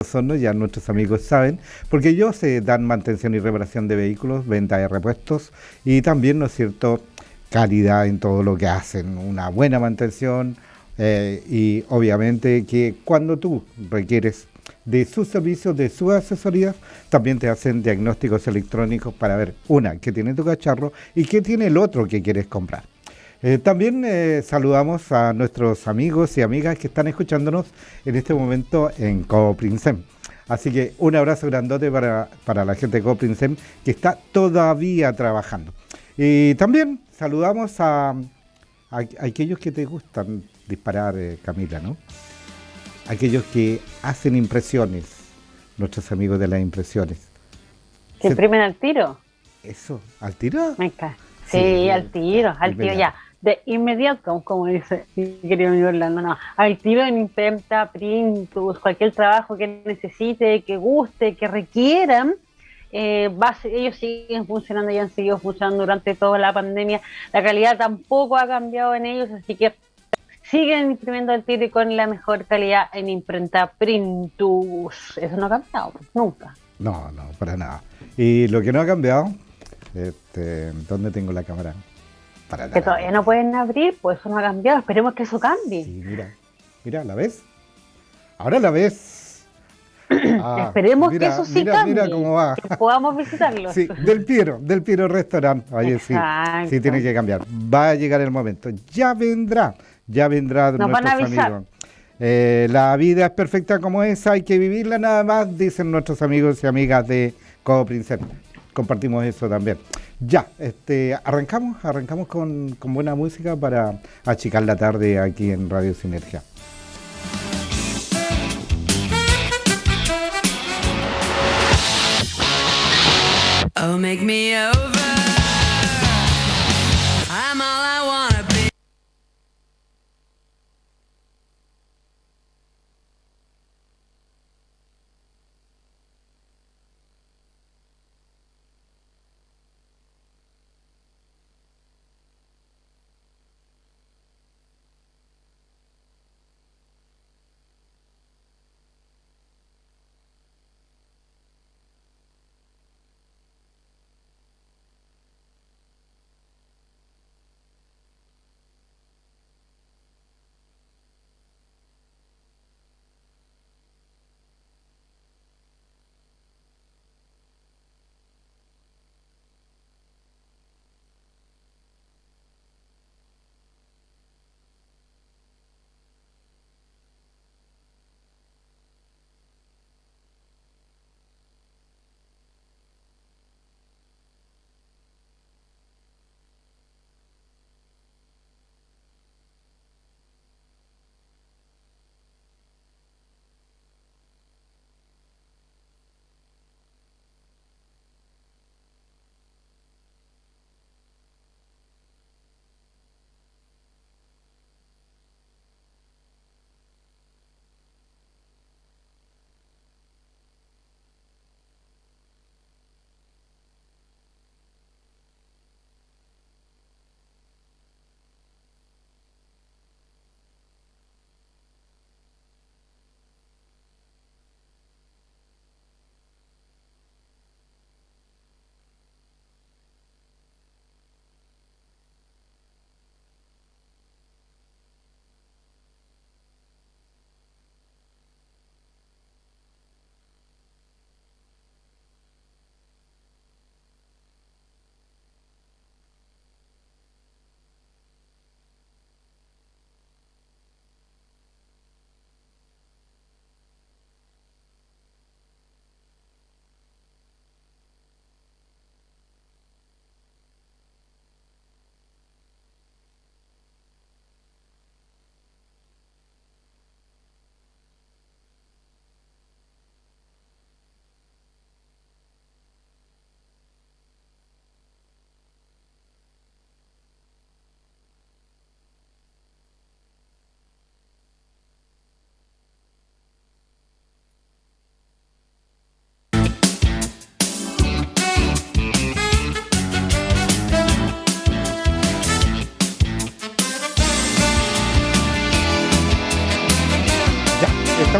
Osorno, ya nuestros amigos saben, porque ellos dan mantención y reparación de vehículos, venta de repuestos y también, ¿no es cierto?, calidad en todo lo que hacen, una buena mantención y obviamente que cuando tú requieres de sus servicios, de sus asesorías, también te hacen diagnósticos electrónicos para ver, una, qué tiene tu cacharro y qué tiene el otro que quieres comprar. También saludamos a nuestros amigos y amigas que están escuchándonos en este momento en Coprinsem. Así que un abrazo grandote para la gente de Coprinsem que está todavía trabajando. Y también saludamos a aquellos que te gustan disparar, Camila, ¿no? Aquellos que hacen impresiones, nuestros amigos de las impresiones. ¿Que imprimen al tiro? Eso, ¿al tiro? Me encanta. Sí, Sí, ya, al tiro inmediato. ya. De inmediato, como dice mi querido amigo Orlando, no. Al tiro en imprenta, printus, cualquier trabajo que necesite, que guste, que requieran. Ellos siguen funcionando y han seguido funcionando durante toda la pandemia. La calidad tampoco ha cambiado en ellos, así que siguen imprimiendo al tiro y con la mejor calidad en imprenta Printus. Eso no ha cambiado, nunca. No, no, para nada. Y lo que no ha cambiado, ¿dónde tengo la cámara? Para Que nada. todavía no pueden abrir, pues eso no ha cambiado. Esperemos que eso cambie. Sí, mira, mira, ¿la ves? Ahora la ves. Ah, Esperemos que mira, eso sí mira, mira cambie, cómo va. que podamos visitarlos. Sí, del Piero Restaurant. Oye, sí, sí tiene Exacto. que cambiar. Va a llegar el momento. Ya vendrá Nos van a nuestros avisar. amigos. La vida es perfecta como es, hay que vivirla nada más, dicen nuestros amigos y amigas de Codo Princep. Compartimos eso también. Ya, arrancamos con buena música para achicar la tarde aquí en Radio Sinergia. Oh, make me over. I'm all I wanna be.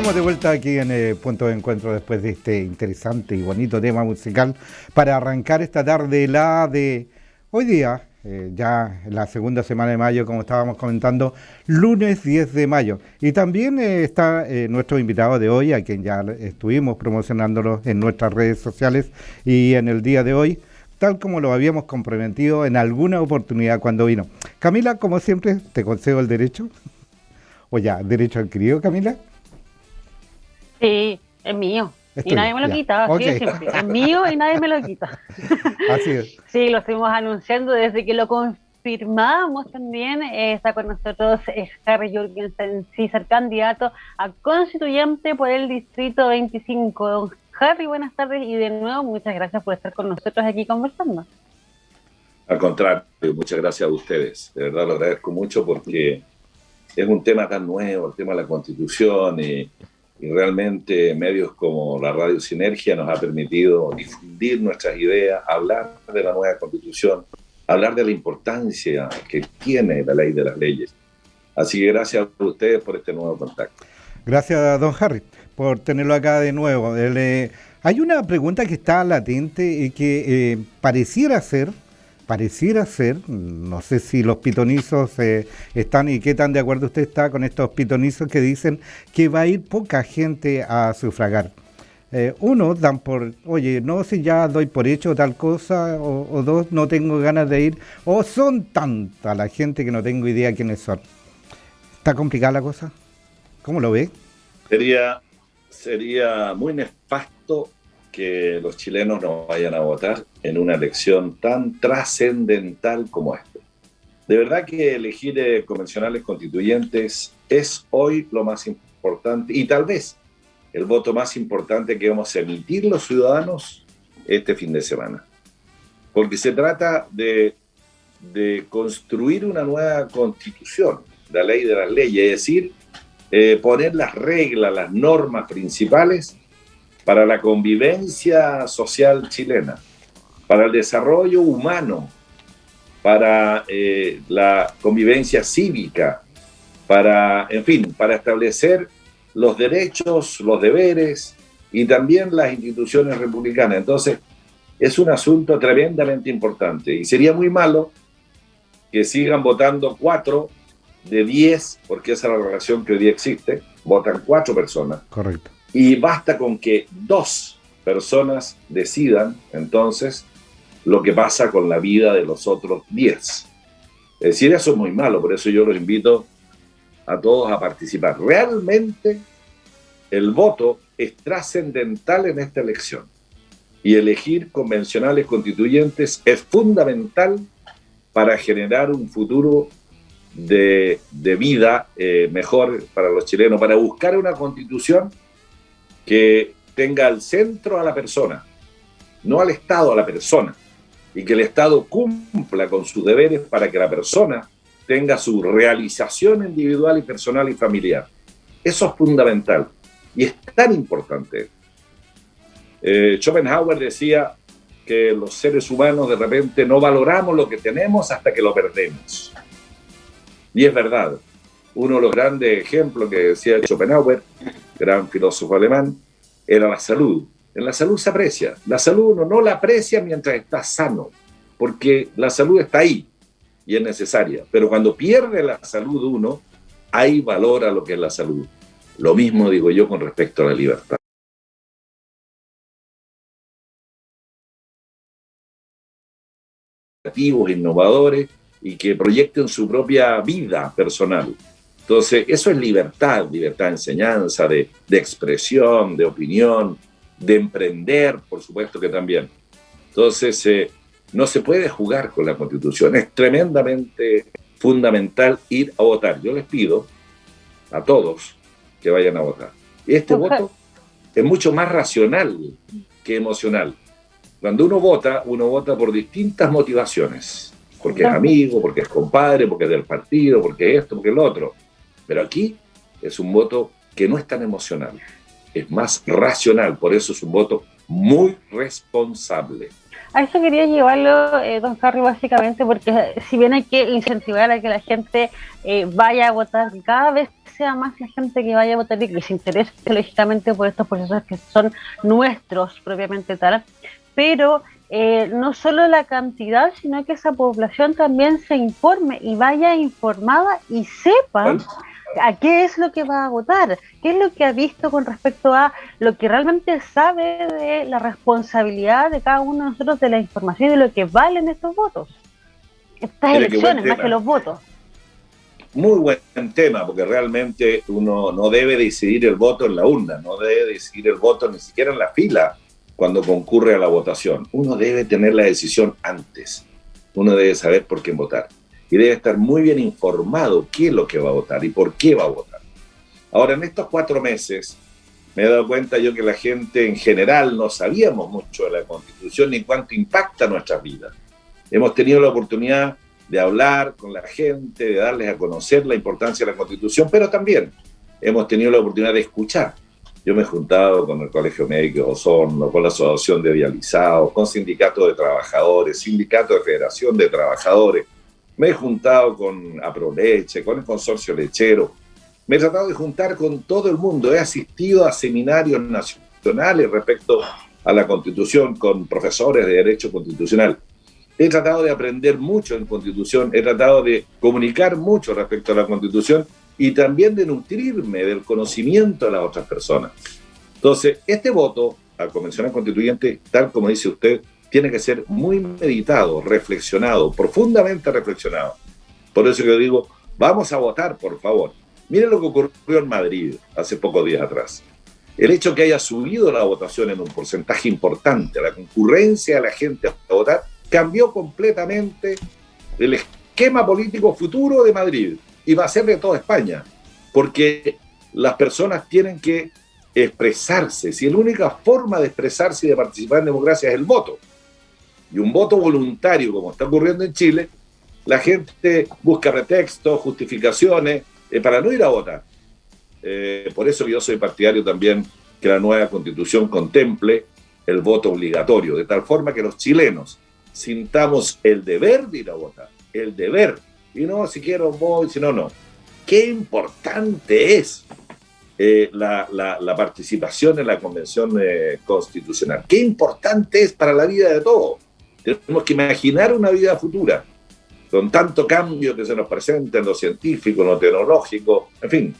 Estamos de vuelta aquí en Punto de Encuentro después de este interesante y bonito tema musical para arrancar esta tarde, la de hoy día, ya la segunda semana de mayo, como estábamos comentando, lunes 10 de mayo. Y también está nuestro invitado de hoy, a quien ya estuvimos promocionándolo en nuestras redes sociales y en el día de hoy, tal como lo habíamos comprometido en alguna oportunidad cuando vino. Camila, como siempre, te concedo el derecho. O ya, derecho adquirido, Camila. Sí, es mío. Y nadie me lo quita, así de simple. Es mío y nadie me lo quita. Así es. Sí, lo estuvimos anunciando desde que lo confirmamos también. Está con nosotros Harry Jurgensen César, candidato a constituyente por el Distrito 25. Don Harry, buenas tardes y de nuevo muchas gracias por estar con nosotros aquí conversando. Al contrario, muchas gracias a ustedes. De verdad lo agradezco mucho porque es un tema tan nuevo, el tema de la Constitución, y realmente medios como la Radio Sinergia nos ha permitido difundir nuestras ideas, hablar de la nueva Constitución, hablar de la importancia que tiene la ley de las leyes. Así que gracias a ustedes por este nuevo contacto. Gracias, don Harry, por tenerlo acá de nuevo. Hay una pregunta que está latente y que pareciera ser, no sé si los pitonizos están y qué tan de acuerdo usted está con estos pitonizos que dicen que va a ir poca gente a sufragar. Unos dan por, oye, no sé, ya doy por hecho tal cosa, o dos, no tengo ganas de ir, o son tanta la gente que no tengo idea quiénes son. ¿Está complicada la cosa? ¿Cómo lo ve? Sería muy nefasto que los chilenos no vayan a votar en una elección tan trascendental como esta. De verdad que elegir convencionales constituyentes es hoy lo más importante y tal vez el voto más importante que vamos a emitir los ciudadanos este fin de semana. Porque se trata de construir una nueva constitución, la ley de las leyes, es decir, poner las reglas, las normas principales para la convivencia social chilena, para el desarrollo humano, para la convivencia cívica, para establecer los derechos, los deberes y también las instituciones republicanas. Entonces, es un asunto tremendamente importante y sería muy malo que sigan votando 4 de 10, porque esa es la relación que hoy día existe, votan 4 personas. Correcto. Y basta con que 2 personas decidan, entonces, lo que pasa con la vida de los otros 10. Es decir, eso es muy malo, por eso yo los invito a todos a participar. Realmente, el voto es trascendental en esta elección. Y elegir convencionales constituyentes es fundamental para generar un futuro de vida mejor para los chilenos, para buscar una constitución que tenga al centro a la persona, no al Estado, a la persona, y que el Estado cumpla con sus deberes para que la persona tenga su realización individual y personal y familiar. Eso es fundamental y es tan importante. Schopenhauer decía que los seres humanos de repente no valoramos lo que tenemos hasta que lo perdemos. Y es verdad. Uno de los grandes ejemplos que decía Schopenhauer, gran filósofo alemán, era la salud. En la salud se aprecia. La salud uno no la aprecia mientras está sano, porque la salud está ahí y es necesaria. Pero cuando pierde la salud uno, hay valor a lo que es la salud. Lo mismo digo yo con respecto a la libertad. Creativos, innovadores y que proyecten su propia vida personal. Entonces, eso es libertad de enseñanza, de expresión, de opinión, de emprender, por supuesto que también. Entonces, no se puede jugar con la Constitución, es tremendamente fundamental ir a votar. Yo les pido a todos que vayan a votar. Este voto es mucho más racional que emocional. Cuando uno vota por distintas motivaciones, porque es amigo, porque es compadre, porque es del partido, porque es esto, porque es lo otro. Pero aquí es un voto que no es tan emocional, es más racional, por eso es un voto muy responsable. A eso quería llevarlo, don Harry, básicamente, porque si bien hay que incentivar a que la gente vaya a votar, cada vez sea más la gente que vaya a votar y que se interese lógicamente por estos procesos que son nuestros propiamente tal, pero no solo la cantidad, sino que esa población también se informe y vaya informada y sepa Bueno, a qué es lo que va a votar, qué es lo que ha visto con respecto a lo que realmente sabe de la responsabilidad de cada uno de nosotros de la información y de lo que valen estos votos, estas mire qué buen elecciones, más tema. que los votos. Muy buen tema, porque realmente uno no debe decidir el voto en la urna, no debe decidir el voto ni siquiera en la fila cuando concurre a la votación. Uno debe tener la decisión antes, uno debe saber por quién votar y debe estar muy bien informado qué es lo que va a votar y por qué va a votar. Ahora, en estos 4 meses me he dado cuenta yo que la gente en general no sabíamos mucho de la Constitución ni cuánto impacta nuestras vidas. Hemos tenido la oportunidad de hablar con la gente, de darles a conocer la importancia de la Constitución, pero también hemos tenido la oportunidad de escuchar. Yo me he juntado con el Colegio Médico de Osorno, con la Asociación de Dializados, con sindicatos de trabajadores, sindicatos de Federación de Trabajadores, me he juntado con Aproleche, con el Consorcio Lechero, me he tratado de juntar con todo el mundo, he asistido a seminarios nacionales respecto a la Constitución con profesores de Derecho Constitucional. He tratado de aprender mucho en Constitución, he tratado de comunicar mucho respecto a la Constitución y también de nutrirme del conocimiento de las otras personas. Entonces, este voto a convencional constituyente, tal como dice usted, tiene que ser muy meditado, reflexionado, profundamente reflexionado. Por eso yo digo, vamos a votar, por favor. Miren lo que ocurrió en Madrid hace pocos días atrás. El hecho que haya subido la votación en un porcentaje importante, la concurrencia de la gente a votar, cambió completamente el esquema político futuro de Madrid y va a ser de toda España, porque las personas tienen que expresarse. Si la única forma de expresarse y de participar en democracia es el voto, y un voto voluntario como está ocurriendo en Chile, la gente busca pretextos, justificaciones para no ir a votar. Por eso yo soy partidario también que la nueva Constitución contemple el voto obligatorio, de tal forma que los chilenos sintamos el deber de ir a votar, el deber, y no si quiero voy, si no, no. Qué importante es la participación en la Convención Constitucional, qué importante es para la vida de todos. Tenemos que imaginar una vida futura, con tanto cambio que se nos presenta en lo científico, en lo tecnológico, en fin,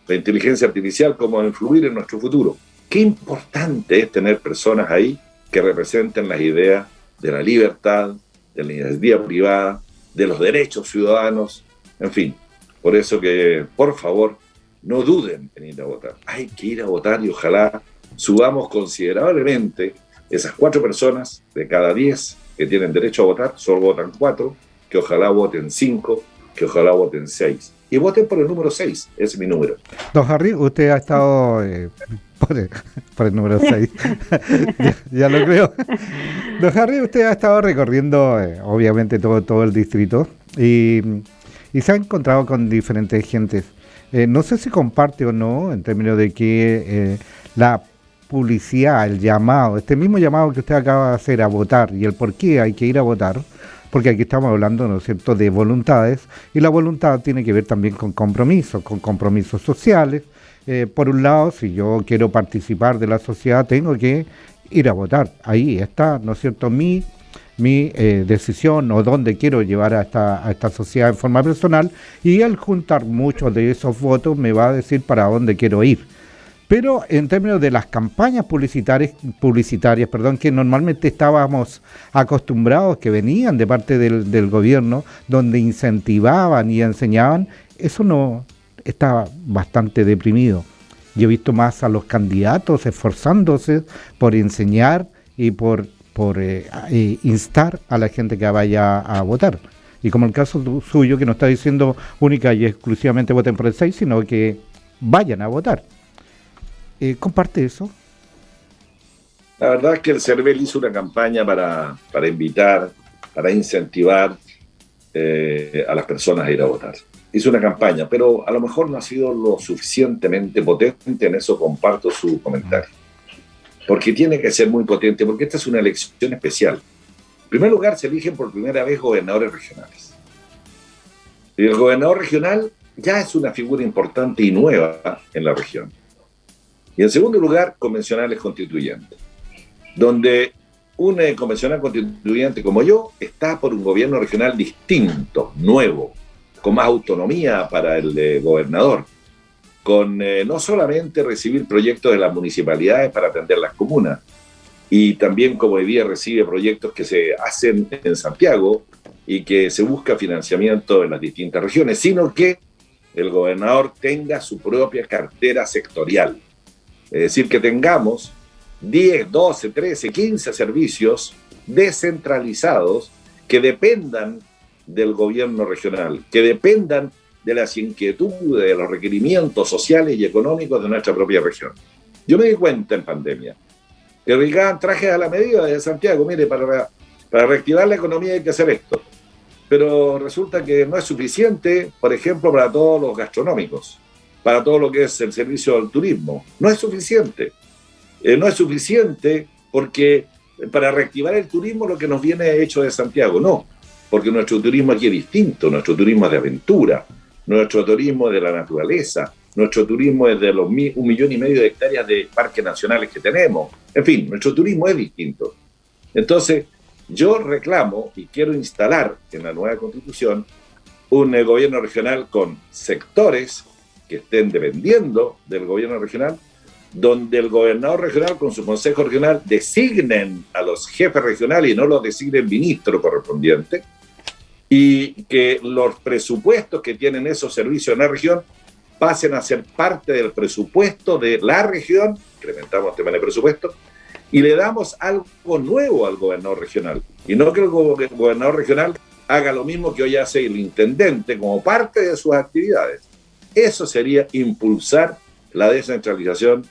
la inteligencia artificial, cómo va a influir en nuestro futuro. Qué importante es tener personas ahí que representen las ideas de la libertad, de la iniciativa privada, de los derechos ciudadanos, en fin. Por eso que, por favor, no duden en ir a votar. Hay que ir a votar y ojalá subamos considerablemente esas 4 personas de cada 10 que tienen derecho a votar, solo votan 4, que ojalá voten 5, que ojalá voten 6. Y voten por el número 6, ese es mi número. Don Harry, usted ha estado por el número 6, ya lo creo. Don Harry, usted ha estado recorriendo, obviamente, todo el distrito y se ha encontrado con diferentes gentes. No sé si comparte o no, en términos de que la publicidad, el llamado, este mismo llamado que usted acaba de hacer a votar y el por qué hay que ir a votar, porque aquí estamos hablando, ¿no es cierto?, de voluntades, y la voluntad tiene que ver también con compromisos sociales. Por un lado, si yo quiero participar de la sociedad, tengo que ir a votar. Ahí está, ¿no es cierto?, mi decisión o dónde quiero llevar a esta sociedad en forma personal, y al juntar muchos de esos votos me va a decir para dónde quiero ir. Pero en términos de las campañas publicitarias, que normalmente estábamos acostumbrados, que venían de parte del gobierno, donde incentivaban y enseñaban, eso no está bastante deprimido. Yo he visto más a los candidatos esforzándose por enseñar y por instar a la gente que vaya a votar. Y como el caso suyo, que no está diciendo única y exclusivamente voten por el 6, sino que vayan a votar. ¿Comparte eso? La verdad es que el CERVEL hizo una campaña para invitar, para incentivar a las personas a ir a votar. Hizo una campaña, pero a lo mejor no ha sido lo suficientemente potente, en eso comparto su comentario. Porque tiene que ser muy potente, porque esta es una elección especial. En primer lugar, se eligen por primera vez gobernadores regionales. Y el gobernador regional ya es una figura importante y nueva en la región. Y en segundo lugar, convencionales constituyentes, donde un convencional constituyente como yo está por un gobierno regional distinto, nuevo, con más autonomía para el gobernador, con no solamente recibir proyectos de las municipalidades para atender las comunas, y también como hoy día recibe proyectos que se hacen en Santiago y que se busca financiamiento en las distintas regiones, sino que el gobernador tenga su propia cartera sectorial. Es decir, que tengamos 10, 12, 13, 15 servicios descentralizados que dependan del gobierno regional, que dependan de las inquietudes, de los requerimientos sociales y económicos de nuestra propia región. Yo me di cuenta en pandemia que regaban trajes a la medida de Santiago. Mire, para reactivar la economía hay que hacer esto. Pero resulta que no es suficiente, por ejemplo, para todos los gastronómicos, para todo lo que es el servicio al turismo. No es suficiente. No es suficiente porque para reactivar el turismo lo que nos viene hecho de Santiago, no. Porque nuestro turismo aquí es distinto, nuestro turismo es de aventura, nuestro turismo es de la naturaleza, nuestro turismo es de los 1,5 millones de hectáreas de parques nacionales que tenemos. En fin, nuestro turismo es distinto. Entonces, yo reclamo y quiero instalar en la nueva Constitución un gobierno regional con sectores que estén dependiendo del gobierno regional, donde el gobernador regional con su consejo regional designen a los jefes regionales y no los designen ministro correspondiente, y que los presupuestos que tienen esos servicios en la región pasen a ser parte del presupuesto de la región, incrementamos temas de presupuesto, y le damos algo nuevo al gobernador regional. Y no que el gobernador regional haga lo mismo que hoy hace el intendente como parte de sus actividades. Eso sería impulsar la descentralización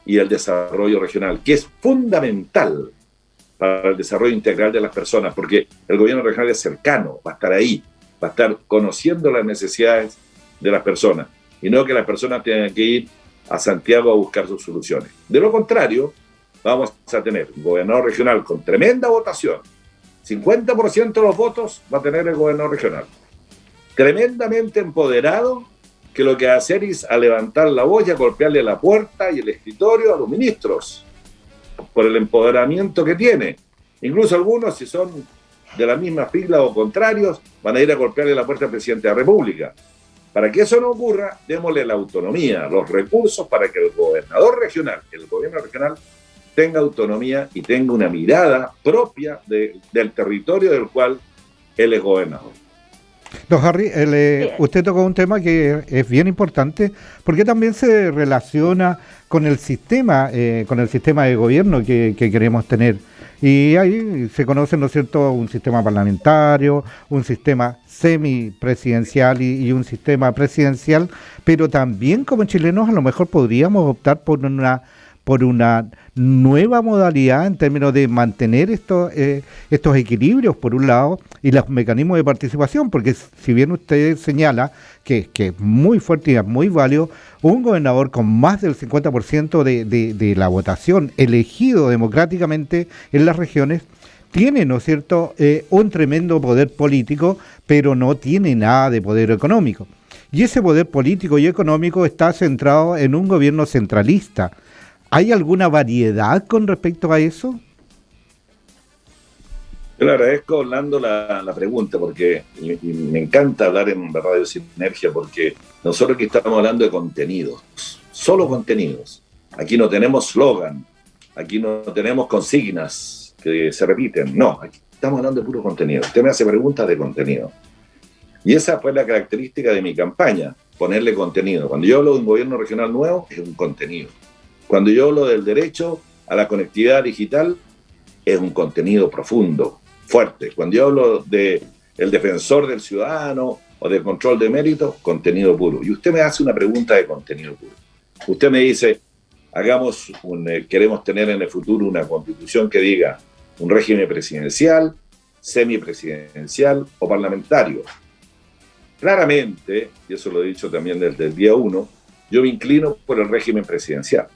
y el desarrollo regional, que es fundamental para el desarrollo integral de las personas, porque el gobierno regional es cercano, va a estar ahí, va a estar conociendo las necesidades de las personas, y no que las personas tengan que ir a Santiago a buscar sus soluciones. De lo contrario, vamos a tener un gobernador regional con tremenda votación. 50% de los votos va a tener el gobernador regional. Tremendamente empoderado, que lo que va a hacer es a levantar la voz y a golpearle la puerta y el escritorio a los ministros, por el empoderamiento que tiene. Incluso algunos, si son de la misma fila o contrarios, van a ir a golpearle la puerta al presidente de la República. Para que eso no ocurra, démosle la autonomía, los recursos para que el gobernador regional, el gobierno regional, tenga autonomía y tenga una mirada propia del territorio del cual él es gobernador. Don Harry, usted tocó un tema que es bien importante porque también se relaciona con el sistema de gobierno que queremos tener. Y ahí se conoce, ¿no es cierto?, un sistema parlamentario, un sistema semipresidencial y un sistema presidencial, pero también como chilenos a lo mejor podríamos optar por una nueva modalidad en términos de mantener estos equilibrios por un lado y los mecanismos de participación, porque si bien usted señala que es muy fuerte y es muy válido, un gobernador con más del 50% de la votación elegido democráticamente en las regiones tiene, ¿no es cierto?, un tremendo poder político, pero no tiene nada de poder económico. Y ese poder político y económico está centrado en un gobierno centralista. ¿Hay alguna variedad con respecto a eso? Yo le agradezco, Orlando, la pregunta, porque me encanta hablar en Radio Sinergia, porque nosotros aquí estamos hablando de contenidos, solo contenidos. Aquí no tenemos slogan, aquí no tenemos consignas que se repiten, no, aquí estamos hablando de puro contenido. Usted me hace preguntas de contenido. Y esa fue la característica de mi campaña, ponerle contenido. Cuando yo hablo de un gobierno regional nuevo, es un contenido. Cuando yo hablo del derecho a la conectividad digital, es un contenido profundo, fuerte. Cuando yo hablo del defensor del ciudadano o del control de mérito, contenido puro. Y usted me hace una pregunta de contenido puro. Usted me dice, queremos tener en el futuro una constitución que diga un régimen presidencial, semipresidencial o parlamentario. Claramente, y eso lo he dicho también desde el día 1, yo me inclino por el régimen presidencial.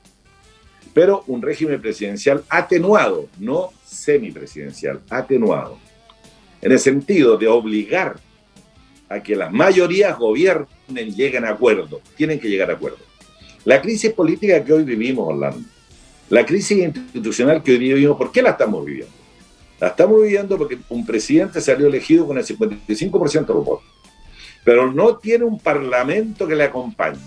Pero un régimen presidencial atenuado, no semipresidencial, atenuado. En el sentido de obligar a que las mayorías gobiernen lleguen a acuerdos, tienen que llegar a acuerdos. La crisis política que hoy vivimos, Orlando, la crisis institucional que hoy vivimos, ¿por qué la estamos viviendo? La estamos viviendo porque un presidente salió elegido con el 55% de los votos, pero no tiene un parlamento que le acompañe.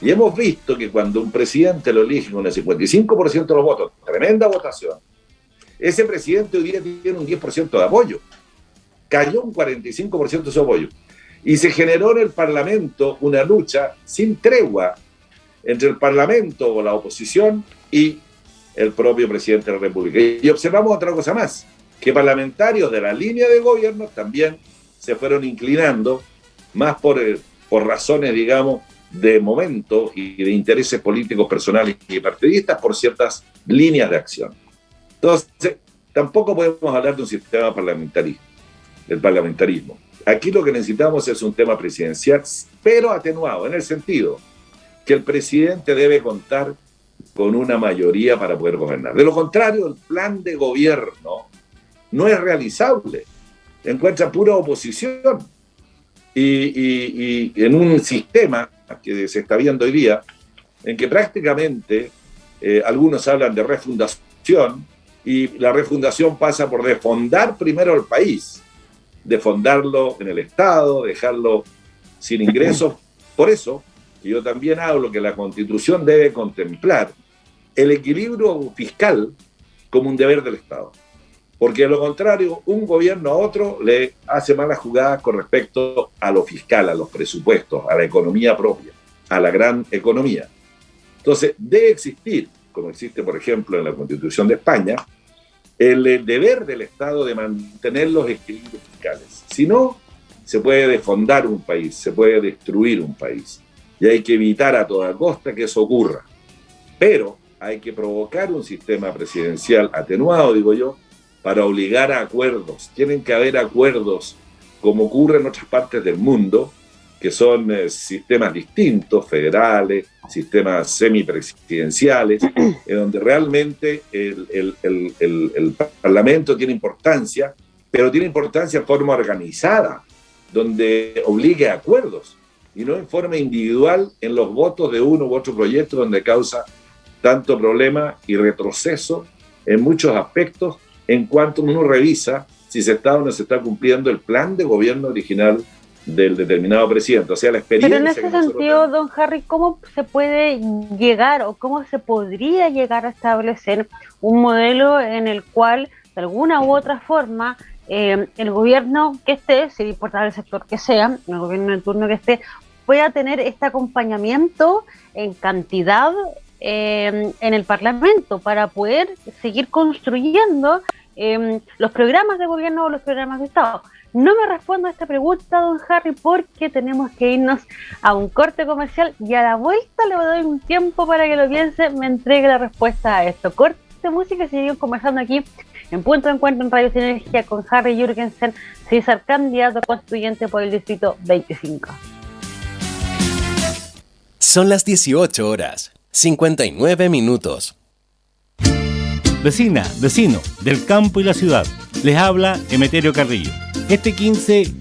Y hemos visto que cuando un presidente lo elige con el 55% de los votos, tremenda votación, ese presidente hoy día tiene un 10% de apoyo. Cayó un 45% de su apoyo. Y se generó en el Parlamento una lucha sin tregua entre el Parlamento o la oposición y el propio presidente de la República. Y observamos otra cosa más, que parlamentarios de la línea de gobierno también se fueron inclinando más por razones, digamos, de momento y de intereses políticos personales y partidistas por ciertas líneas de acción. Entonces, tampoco podemos hablar de un sistema parlamentarismo, del parlamentarismo. Aquí lo que necesitamos es un tema presidencial, pero atenuado, en el sentido que el presidente debe contar con una mayoría para poder gobernar. De lo contrario, el plan de gobierno no es realizable, encuentra pura oposición. Y en un sistema que se está viendo hoy día, en que prácticamente algunos hablan de refundación, y la refundación pasa por defondar primero el país, defondarlo en el Estado, dejarlo sin ingresos. Por eso, yo también hablo que la Constitución debe contemplar el equilibrio fiscal como un deber del Estado. Porque de lo contrario, un gobierno a otro le hace malas jugadas con respecto a lo fiscal, a los presupuestos, a la economía propia, a la gran economía. Entonces, debe existir, como existe, por ejemplo, en la Constitución de España, el deber del Estado de mantener los equilibrios fiscales. Si no, se puede desfondar un país, se puede destruir un país. Y hay que evitar a toda costa que eso ocurra. Pero hay que provocar un sistema presidencial atenuado, digo yo, para obligar a acuerdos. Tienen que haber acuerdos, como ocurre en otras partes del mundo, que son sistemas distintos, federales, sistemas semipresidenciales, en donde realmente el Parlamento tiene importancia, pero tiene importancia en forma organizada, donde obligue a acuerdos, y no en forma individual en los votos de uno u otro proyecto, donde causa tanto problema y retroceso en muchos aspectos, en cuanto uno revisa si se está o no se está cumpliendo el plan de gobierno original del determinado presidente. O sea, la experiencia... Pero en ese sentido, don Harry, ¿cómo se puede llegar o cómo se podría llegar a establecer un modelo en el cual, de alguna u otra forma, el gobierno que esté, sin importar el sector que sea, el gobierno en turno que esté, pueda tener este acompañamiento en cantidad en el Parlamento para poder seguir construyendo los programas de gobierno o los programas de Estado? No me respondo a esta pregunta, don Harry, porque tenemos que irnos a un corte comercial y a la vuelta le doy un tiempo para que lo piense, me entregue la respuesta a esto. Corte de música y seguimos conversando aquí en Punto de Encuentro en Radio Sinergia con Harry Jürgensen, César, candidato constituyente por el Distrito 25. Son las 18 horas, 59 minutos. Vecina, vecino, del campo y la ciudad, les habla Emeterio Carrillo. Este 15...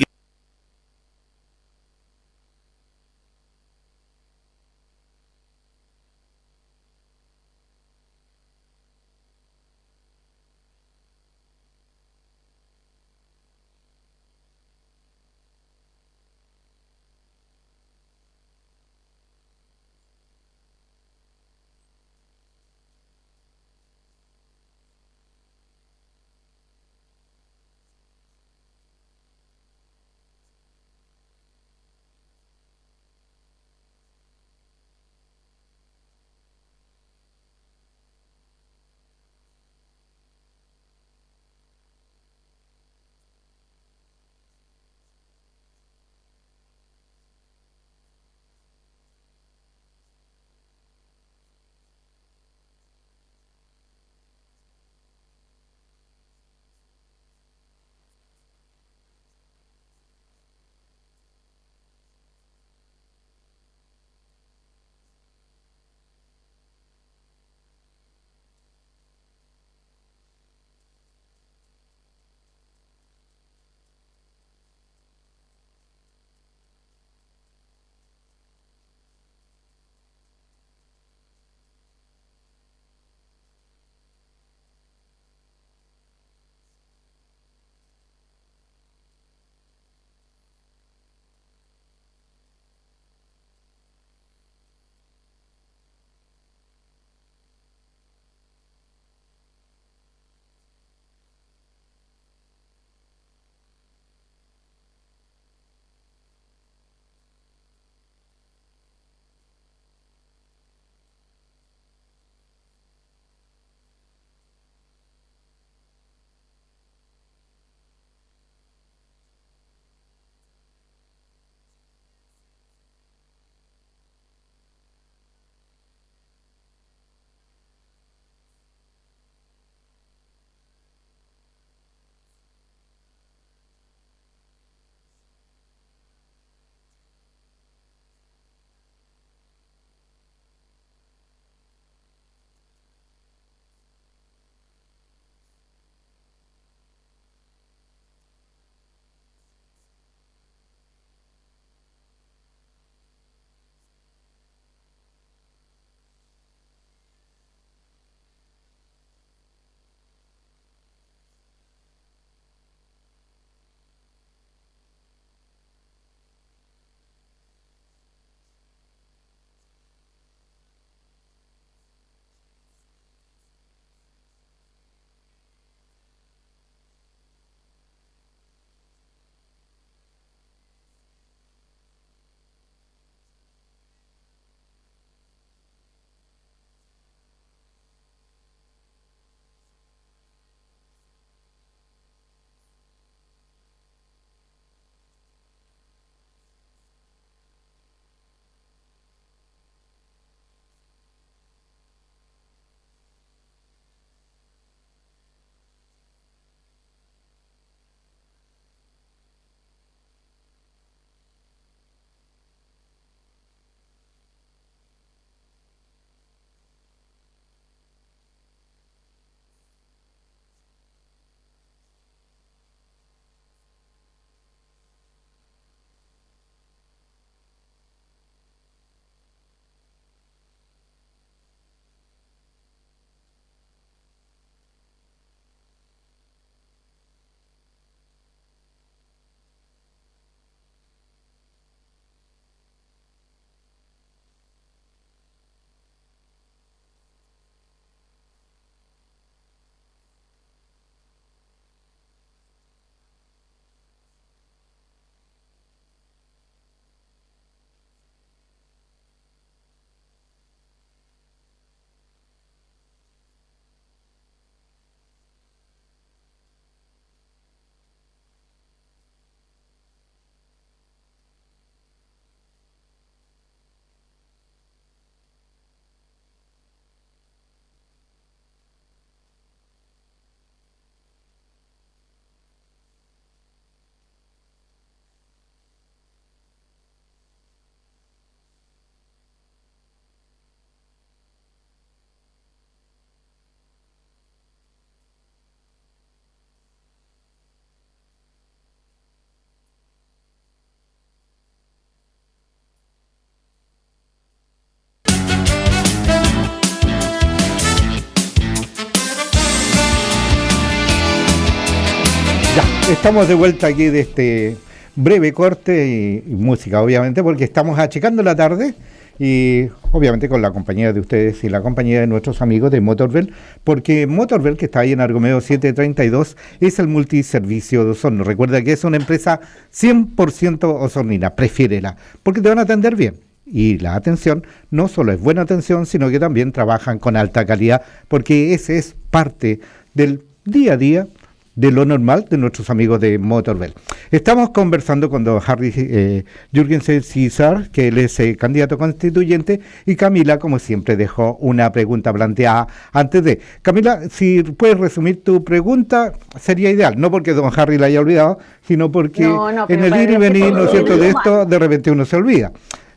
Estamos de vuelta aquí de este breve corte y música, obviamente, porque estamos achicando la tarde y obviamente con la compañía de ustedes y la compañía de nuestros amigos de Motorbell, porque Motorbell, que está ahí en Argomeo 732, es el multiservicio de Osorno. Recuerda que es una empresa 100% osornina, prefiérela, porque te van a atender bien. Y la atención no solo es buena atención, sino que también trabajan con alta calidad, porque ese es parte del día a día de lo normal de nuestros amigos de Motorbell. Estamos conversando con don Harry Jürgensen César, que él es candidato constituyente, y Camila, como siempre, dejó una pregunta planteada antes de. Camila, si puedes resumir tu pregunta, sería ideal, no porque don Harry la haya olvidado, sino porque en el ir y venir, ¿no es cierto?, de esto, de repente uno se olvida.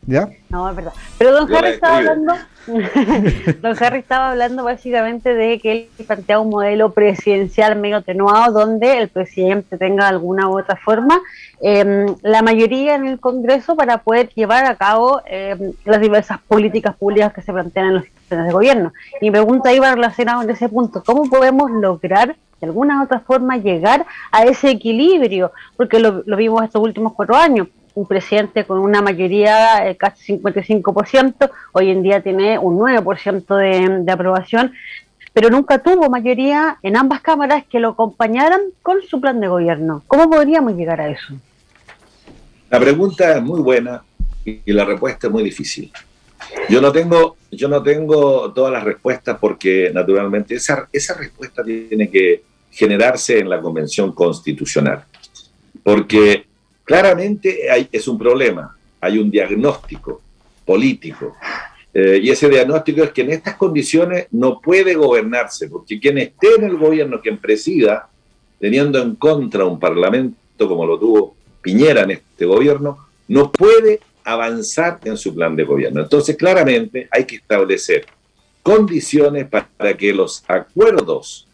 ¿Ya? No, es verdad. Pero don Harry estaba hablando, don Harry estaba hablando básicamente de que él plantea un modelo presidencial medio atenuado donde el presidente tenga alguna u otra forma la mayoría en el Congreso para poder llevar a cabo las diversas políticas públicas que se plantean en los sistemas de gobierno. Y mi pregunta iba relacionada con ese punto: ¿cómo podemos lograr de alguna u otra forma llegar a ese equilibrio? Porque lo vimos estos últimos 4 años. Un presidente con una mayoría casi 55%, hoy en día tiene un 9% de aprobación, pero nunca tuvo mayoría en ambas cámaras que lo acompañaran con su plan de gobierno. ¿Cómo podríamos llegar a eso? La pregunta es muy buena y la respuesta es muy difícil. Yo no tengo todas las respuestas porque naturalmente esa respuesta tiene que generarse en la Convención Constitucional, porque claramente es un problema, hay un diagnóstico político, y ese diagnóstico es que en estas condiciones no puede gobernarse, porque quien esté en el gobierno, quien presida, teniendo en contra un parlamento como lo tuvo Piñera en este gobierno, no puede avanzar en su plan de gobierno. Entonces, claramente hay que establecer condiciones para que los acuerdos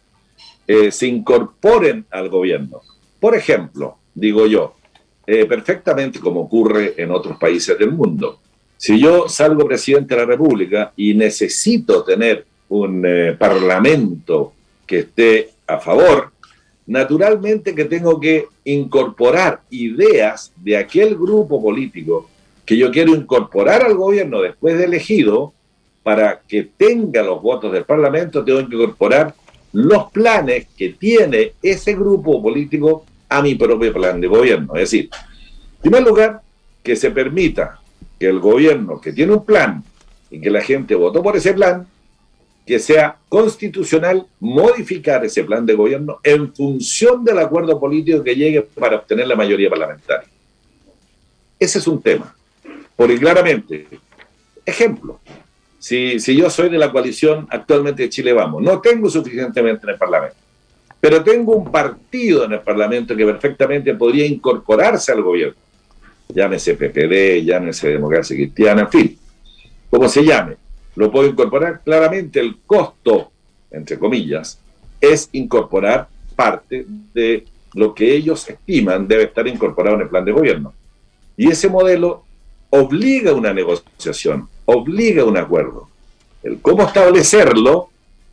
se incorporen al gobierno. Por ejemplo, digo yo, perfectamente como ocurre en otros países del mundo. Si yo salgo presidente de la República y necesito tener un parlamento que esté a favor, naturalmente que tengo que incorporar ideas de aquel grupo político que yo quiero incorporar al gobierno después de elegido. Para que tenga los votos del parlamento, tengo que incorporar los planes que tiene ese grupo político a mi propio plan de gobierno. Es decir, en primer lugar, que se permita que el gobierno que tiene un plan y que la gente votó por ese plan, que sea constitucional modificar ese plan de gobierno en función del acuerdo político que llegue para obtener la mayoría parlamentaria. Ese es un tema. Porque claramente, ejemplo, si yo soy de la coalición actualmente de Chile Vamos, no tengo suficientemente en el Parlamento, pero tengo un partido en el Parlamento que perfectamente podría incorporarse al gobierno, llámese PPD, llámese Democracia Cristiana, en fin, como se llame, lo puedo incorporar. Claramente el costo, entre comillas, es incorporar parte de lo que ellos estiman debe estar incorporado en el plan de gobierno. Y ese modelo obliga a una negociación, obliga a un acuerdo. El cómo establecerlo,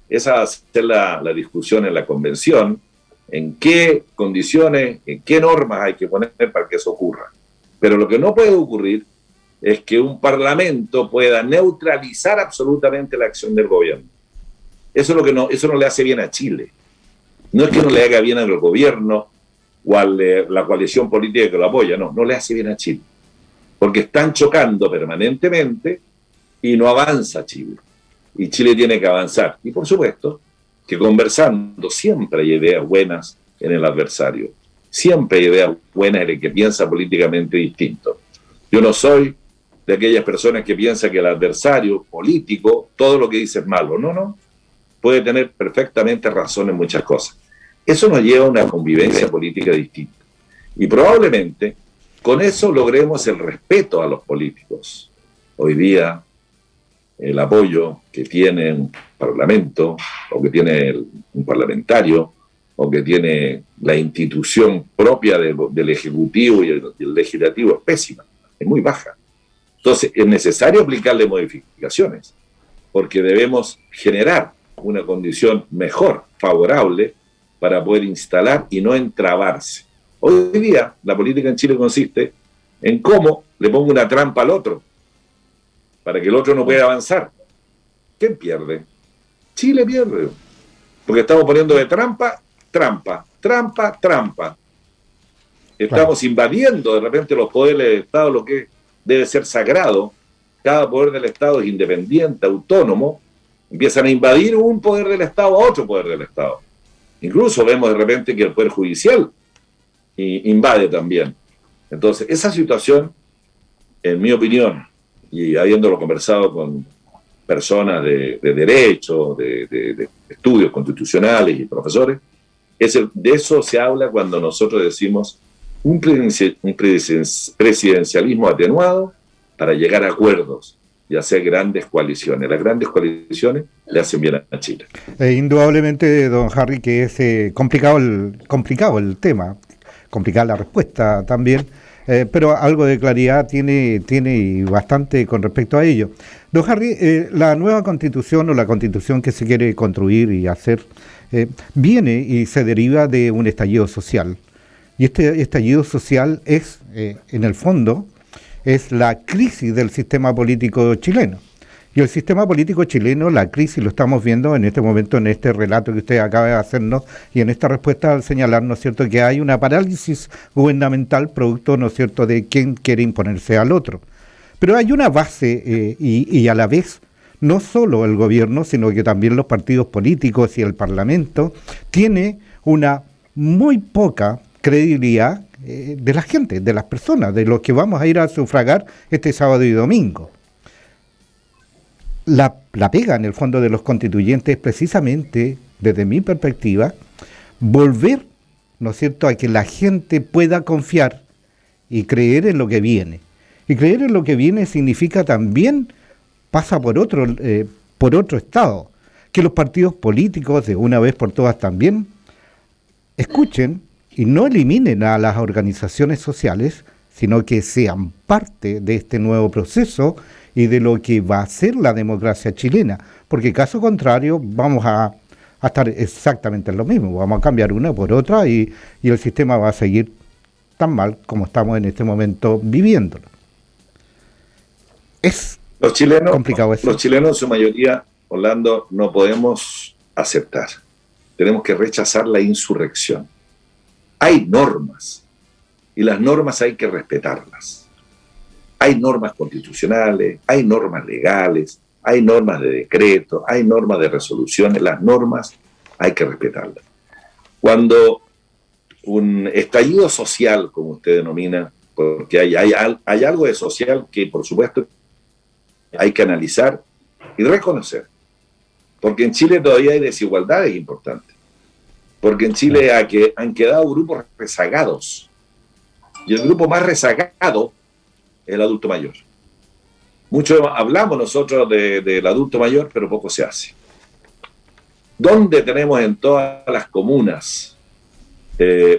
esa va a ser la discusión en la convención, en qué condiciones, en qué normas hay que poner para que eso ocurra. Pero lo que no puede ocurrir es que un parlamento pueda neutralizar absolutamente la acción del gobierno. Eso no le hace bien a Chile. No es que no le haga bien al gobierno o a la coalición política que lo apoya, no le hace bien a Chile. Porque están chocando permanentemente y no avanza Chile. Y Chile tiene que avanzar. Y por supuesto que conversando siempre hay ideas buenas en el adversario. Siempre hay ideas buenas en el que piensa políticamente distinto. Yo no soy de aquellas personas que piensan que el adversario político, todo lo que dice es malo. No. Puede tener perfectamente razón en muchas cosas. Eso nos lleva a una convivencia política distinta. Y probablemente con eso logremos el respeto a los políticos. Hoy día, el apoyo que tiene un parlamento, o que tiene un parlamentario, o que tiene la institución propia del Ejecutivo y el Legislativo es pésima, es muy baja. Entonces, es necesario aplicarle modificaciones, porque debemos generar una condición mejor, favorable, para poder instalar y no entrabarse. Hoy día la política en Chile consiste en cómo le pongo una trampa al otro para que el otro no pueda avanzar. ¿Quién pierde? Chile pierde. Porque estamos poniendo de trampa, trampa, trampa, trampa. Estamos invadiendo de repente los poderes del Estado, lo que debe ser sagrado. Cada poder del Estado es independiente, autónomo. Empiezan a invadir un poder del Estado a otro poder del Estado. Incluso vemos de repente que el Poder Judicial invade también. Entonces, esa situación, en mi opinión, y habiéndolo conversado con personas de derecho, de estudios constitucionales y profesores, de eso se habla cuando nosotros decimos un presidencialismo atenuado para llegar a acuerdos y hacer grandes coaliciones. Las grandes coaliciones le hacen bien a Chile. Indudablemente, don Harry, que es complicado el tema, complicada la respuesta también, pero algo de claridad tiene y bastante con respecto a ello. Don Harry, la nueva constitución o la constitución que se quiere construir y hacer viene y se deriva de un estallido social. Y este estallido social es, en el fondo, es la crisis del sistema político chileno. Y el sistema político chileno, la crisis, lo estamos viendo en este momento, en este relato que usted acaba de hacernos, y en esta respuesta al señalar, ¿no es cierto?, que hay una parálisis gubernamental producto, ¿no es cierto?, de quien quiere imponerse al otro. Pero hay una base y a la vez, no solo el gobierno, sino que también los partidos políticos y el Parlamento, tiene una muy poca credibilidad de la gente, de las personas, de los que vamos a ir a sufragar este sábado y domingo. La pega en el fondo de los constituyentes es precisamente, desde mi perspectiva, volver, ¿no es cierto?, a que la gente pueda confiar y creer en lo que viene. Y creer en lo que viene significa también, pasa por otro estado, que los partidos políticos, de una vez por todas también, escuchen y no eliminen a las organizaciones sociales, sino que sean parte de este nuevo proceso y de lo que va a ser la democracia chilena, porque caso contrario vamos a estar exactamente en lo mismo, vamos a cambiar una por otra y el sistema va a seguir tan mal como estamos en este momento viviéndolo. Es complicado eso. Los chilenos en su mayoría, Orlando, no podemos aceptar, tenemos que rechazar la insurrección. Hay normas, y las normas hay que respetarlas. Hay normas constitucionales, hay normas legales, hay normas de decreto, hay normas de resoluciones. Las normas hay que respetarlas. Cuando un estallido social, como usted denomina, porque hay algo de social que, por supuesto, hay que analizar y reconocer. Porque en Chile todavía hay desigualdades importantes. Porque en Chile han quedado grupos rezagados. Y el grupo más rezagado es el adulto mayor. Mucho hablamos nosotros del adulto mayor, pero poco se hace. ¿Dónde tenemos en todas las comunas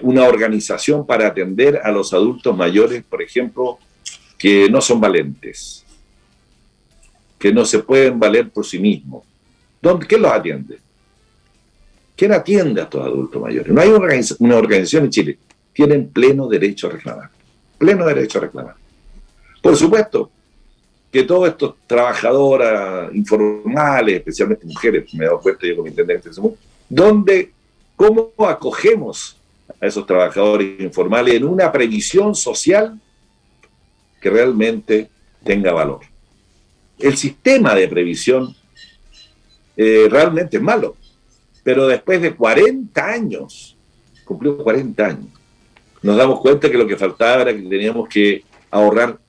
una organización para atender a los adultos mayores, por ejemplo, que no son valentes, que no se pueden valer por sí mismos? ¿Quién los atiende? ¿Quién atiende a estos adultos mayores? No hay una organización en Chile. Tienen pleno derecho a reclamar. Pleno derecho a reclamar. Por supuesto que todos estos trabajadoras informales, especialmente mujeres, me he dado cuenta yo como intendente, ¿cómo acogemos a esos trabajadores informales en una previsión social que realmente tenga valor? El sistema de previsión realmente es malo, pero después de 40 años, cumplió 40 años, nos damos cuenta que lo que faltaba era que teníamos que ahorrar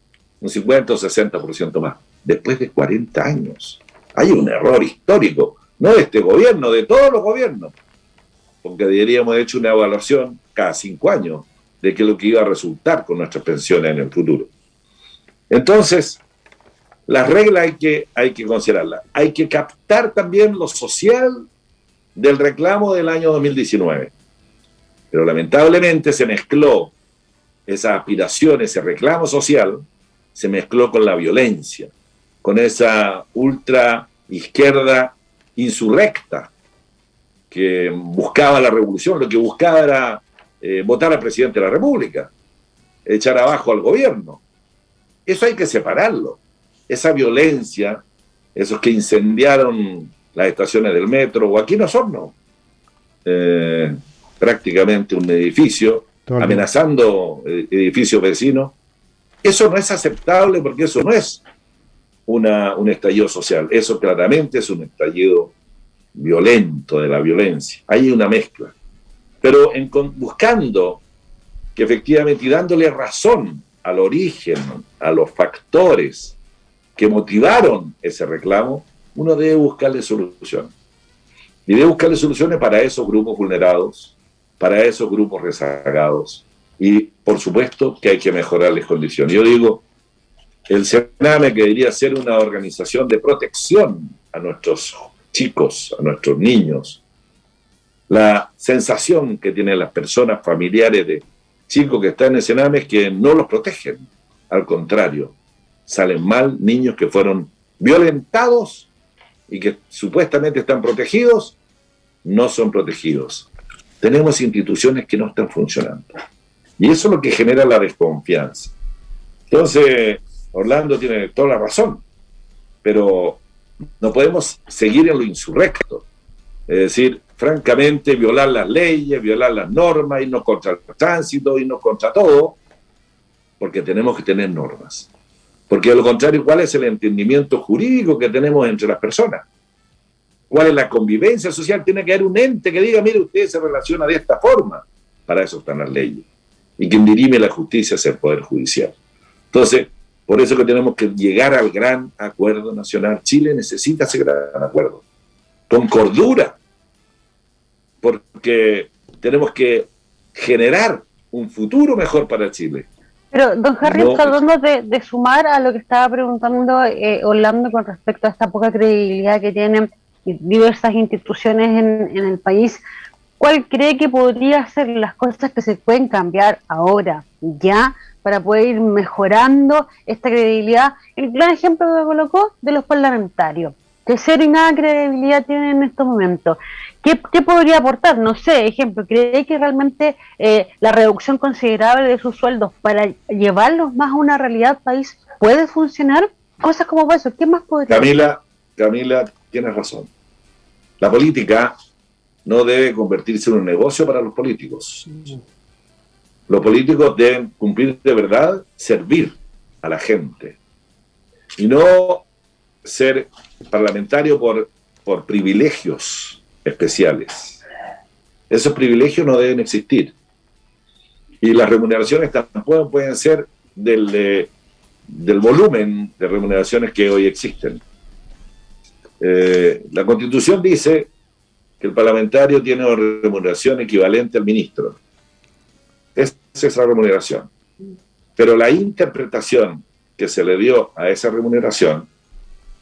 un 50 o 60% más. Después de 40 años. Hay un error histórico, no de este gobierno, de todos los gobiernos, porque deberíamos haber hecho una evaluación cada 5 años de qué es lo que iba a resultar con nuestras pensiones en el futuro. Entonces, las reglas hay que considerarlas. Hay que captar también lo social del reclamo del año 2019. Pero lamentablemente se mezcló esa aspiración, ese reclamo social, se mezcló con la violencia, con esa ultra izquierda insurrecta que buscaba la revolución. Lo que buscaba era votar al presidente de la República, echar abajo al gobierno. Eso hay que separarlo. Esa violencia, esos que incendiaron las estaciones del metro, o aquí en Osorno, prácticamente un edificio, amenazando edificios vecinos, eso no es aceptable porque eso no es un estallido social, eso claramente es un estallido violento de la violencia. Hay una mezcla. Pero buscando que efectivamente y dándole razón al origen, a los factores que motivaron ese reclamo, uno debe buscarle soluciones. Y debe buscarle soluciones para esos grupos vulnerados, para esos grupos rezagados. Y por supuesto que hay que mejorarles condiciones. Yo digo, el Sename, que debería ser una organización de protección a nuestros chicos, a nuestros niños, la sensación que tienen las personas familiares de chicos que están en el Sename es que no los protegen. Al contrario, salen mal niños que fueron violentados y que supuestamente están protegidos, no son protegidos. Tenemos instituciones que no están funcionando. Y eso es lo que genera la desconfianza. Entonces, Orlando tiene toda la razón, pero no podemos seguir en lo insurrecto. Es decir, francamente, violar las leyes, violar las normas, irnos contra el tránsito, irnos contra todo, porque tenemos que tener normas. Porque de lo contrario, ¿cuál es el entendimiento jurídico que tenemos entre las personas? ¿Cuál es la convivencia social? Tiene que haber un ente que diga, mire, usted se relaciona de esta forma. Para eso están las leyes. Y quien dirime la justicia es el Poder Judicial. Entonces, por eso que tenemos que llegar al gran acuerdo nacional. Chile necesita ese gran acuerdo, con cordura, porque tenemos que generar un futuro mejor para Chile. Pero, don Harry, tratando de sumar a lo que estaba preguntando Orlando con respecto a esta poca credibilidad que tienen diversas instituciones en el país, ¿cuál cree que podría ser las cosas que se pueden cambiar ahora, ya, para poder ir mejorando esta credibilidad? El gran ejemplo que colocó de los parlamentarios, que cero y nada credibilidad tienen en estos momentos. ¿Qué podría aportar? No sé, ejemplo, ¿cree que realmente la reducción considerable de sus sueldos para llevarlos más a una realidad país puede funcionar? Cosas como eso, ¿qué más podría? Camila, tienes razón. La política no debe convertirse en un negocio para los políticos. Los políticos deben cumplir de verdad, servir a la gente. Y no ser parlamentario por privilegios especiales. Esos privilegios no deben existir. Y las remuneraciones tampoco pueden ser del volumen de remuneraciones que hoy existen. La Constitución dice que el parlamentario tiene una remuneración equivalente al ministro. Esa es la remuneración. Pero la interpretación que se le dio a esa remuneración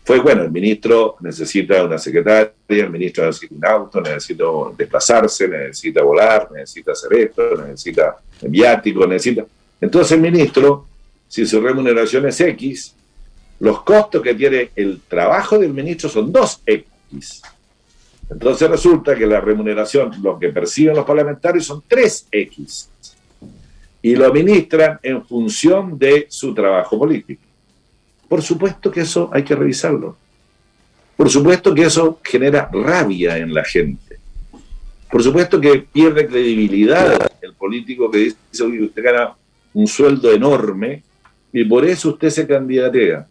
fue, bueno, el ministro necesita una secretaria, el ministro necesita un auto, necesita desplazarse, necesita volar, necesita hacer esto, necesita viático, necesita... Entonces el ministro, si su remuneración es X, los costos que tiene el trabajo del ministro son 2X. Entonces resulta que la remuneración, lo que perciben los parlamentarios, son 3X. Y lo administran en función de su trabajo político. Por supuesto que eso hay que revisarlo. Por supuesto que eso genera rabia en la gente. Por supuesto que pierde credibilidad el político que dice, oye, usted gana un sueldo enorme y por eso usted se candidatea.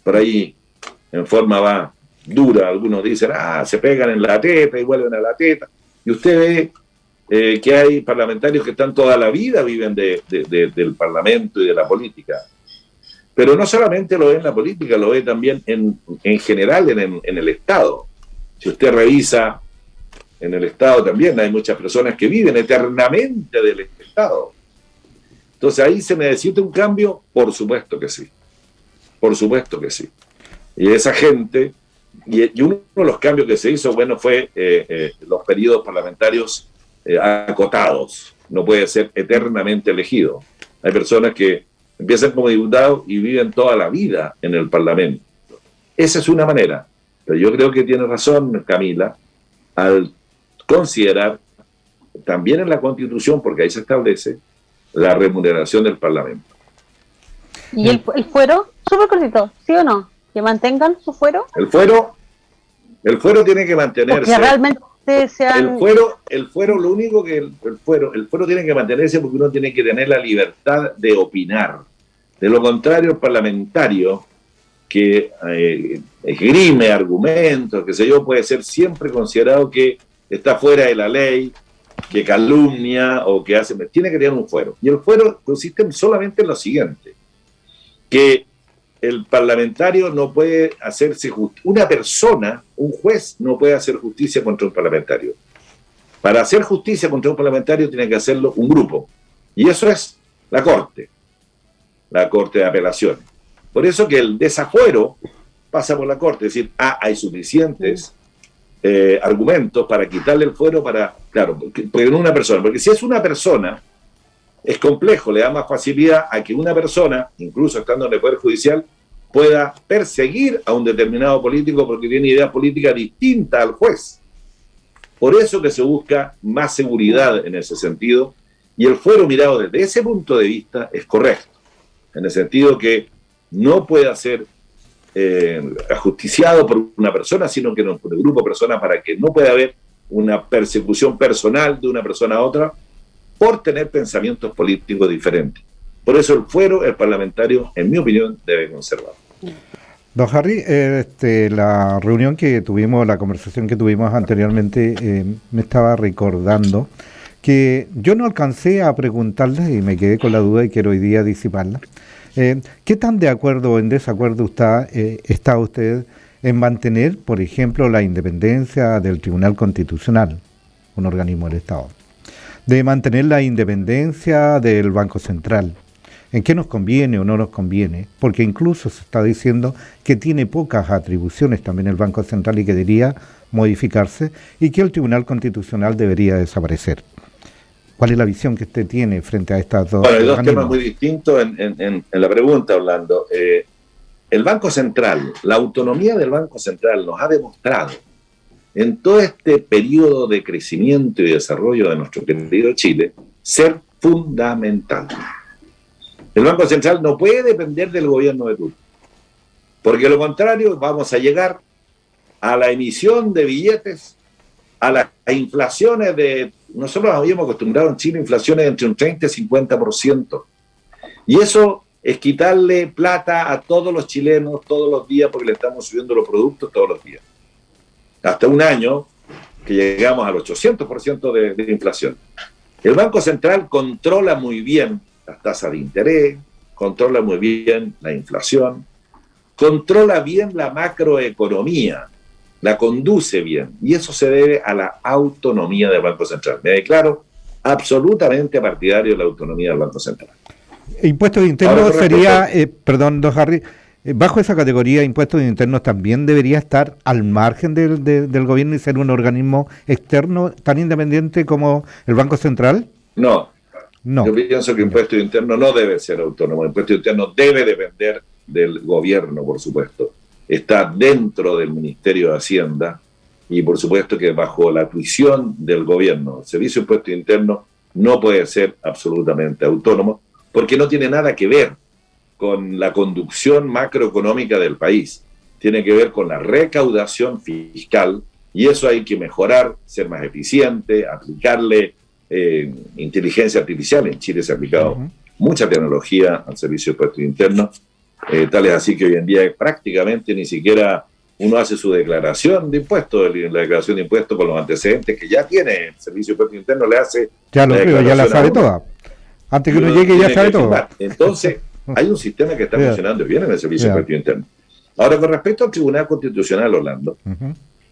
Por ahí, en forma dura, algunos dicen, se pegan en la teta y vuelven a la teta. Y usted ve que hay parlamentarios que están toda la vida, viven del parlamento y de la política. Pero no solamente lo ve en la política, lo ve también en general en el Estado. Si usted revisa en el Estado también, hay muchas personas que viven eternamente del Estado. Entonces ahí se necesita un cambio, por supuesto que sí. Por supuesto que sí. Y esa gente, y uno de los cambios que se hizo, bueno, fue los periodos parlamentarios acotados. No puede ser eternamente elegido. Hay personas que empiezan como diputados y viven toda la vida en el Parlamento. Esa es una manera. Pero yo creo que tiene razón Camila al considerar también en la Constitución, porque ahí se establece la remuneración del Parlamento. ¿Y el fuero? Súper cortito, ¿sí o no? ¿Que mantengan su fuero? El fuero tiene que mantenerse. Porque realmente sean... El fuero, lo único que el fuero tiene que mantenerse porque uno tiene que tener la libertad de opinar. De lo contrario, el parlamentario que esgrime argumentos, qué sé yo, puede ser siempre considerado que está fuera de la ley, que calumnia o que hace... Tiene que tener un fuero. Y el fuero consiste solamente en lo siguiente, que el parlamentario no puede hacerse justicia. Una persona, un juez, no puede hacer justicia contra un parlamentario. Para hacer justicia contra un parlamentario tiene que hacerlo un grupo. Y eso es la Corte de Apelaciones. Por eso que el desafuero pasa por la Corte. Es decir, hay suficientes argumentos para quitarle el fuero claro, porque no una persona. Porque si es una persona, es complejo, le da más facilidad a que una persona, incluso estando en el Poder Judicial, pueda perseguir a un determinado político porque tiene idea política distinta al juez. Por eso que se busca más seguridad en ese sentido, y el fuero mirado desde ese punto de vista es correcto, en el sentido que no puede ser ajusticiado por una persona, sino que por un grupo de personas, para que no pueda haber una persecución personal de una persona a otra por tener pensamientos políticos diferentes. Por eso el fuero, el parlamentario, en mi opinión, debe conservar. Don Harry, la reunión que tuvimos, la conversación que tuvimos anteriormente, me estaba recordando que yo no alcancé a preguntarle y me quedé con la duda y quiero hoy día disiparla. ¿Qué tan de acuerdo o en desacuerdo está usted en mantener, por ejemplo, la independencia del Tribunal Constitucional, un organismo del Estado? De mantener la independencia del Banco Central. ¿En qué nos conviene o no nos conviene? Porque incluso se está diciendo que tiene pocas atribuciones también el Banco Central y que debería modificarse y que el Tribunal Constitucional debería desaparecer. ¿Cuál es la visión que usted tiene frente a estas dos? Bueno, hay dos temas muy distintos en la pregunta, Orlando. El Banco Central, la autonomía del Banco Central nos ha demostrado en todo este periodo de crecimiento y desarrollo de nuestro querido Chile ser fundamental. El Banco Central no puede depender del gobierno de turno, porque de lo contrario vamos a llegar a la emisión de billetes, a las inflaciones de... Nosotros habíamos acostumbrado en Chile inflaciones entre un 30 y 50%. Y eso es quitarle plata a todos los chilenos todos los días porque le estamos subiendo los productos todos los días. Hasta un año que llegamos al 800% de inflación. El Banco Central controla muy bien las tasas de interés, controla muy bien la inflación, controla bien la macroeconomía, la conduce bien, y eso se debe a la autonomía del Banco Central. Me declaro absolutamente partidario de la autonomía del Banco Central. Impuestos internos sería, perdón, don Harry, bajo esa categoría, impuestos internos también debería estar al margen del gobierno y ser un organismo externo tan independiente como el Banco Central. No. Yo pienso que impuesto interno no debe ser autónomo. El impuesto interno debe depender del gobierno, por supuesto. Está dentro del Ministerio de Hacienda y, por supuesto, que bajo la tuición del gobierno. El Servicio de Impuesto Interno no puede ser absolutamente autónomo porque no tiene nada que ver con la conducción macroeconómica del país. Tiene que ver con la recaudación fiscal y eso hay que mejorar, ser más eficiente, aplicarle inteligencia artificial. En Chile se ha aplicado mucha tecnología al Servicio de Impuestos Internos, tal es así que hoy en día prácticamente ni siquiera uno hace su declaración de impuestos, la declaración de impuestos con los antecedentes que ya tiene el Servicio de Impuestos Internos, le hace ya la sabe toda. Antes que uno llegue ya sabe todo. Entonces, hay un sistema que está funcionando bien en el Servicio de Impuestos Internos. Ahora, con respecto al Tribunal Constitucional, Orlando,